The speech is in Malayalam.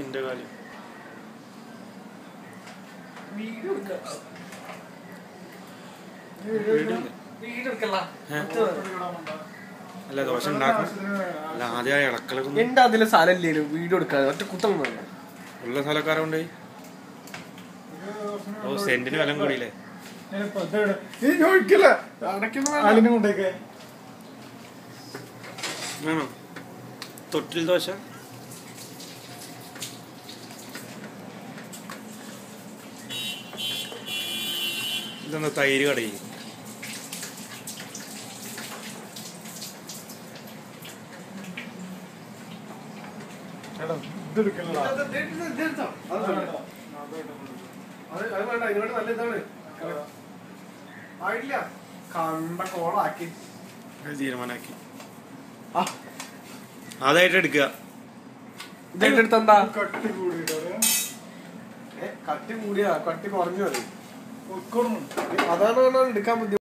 എന്റെ കാര്യം അല്ല ദോശ ഉണ്ടാക്കും. അല്ല ആദ്യം ഇളക്കളൊക്കെ എന്റെ അതിലെ സ്ഥലമില്ലേനു വീഡിയോ എടുക്കാൻ ഒറ്റ കുത്തം ഉള്ള സ്ഥലക്കാരുണ്ട്. ഓ സെന്റിന് വില കൂടിയില്ലേ? വേണോ തൊട്ടിൽ ദോശ? ഇതെന്താ തൈര് കടയിൽ തീരുമാനാക്കി അതായിട്ട് എടുക്കുക. ഇതെടുത്തെന്താ കട്ടി കൂടിയാ കട്ടി കുറഞ്ഞു അതാണ് എടുക്കാൻ ബുദ്ധിമുട്ട്.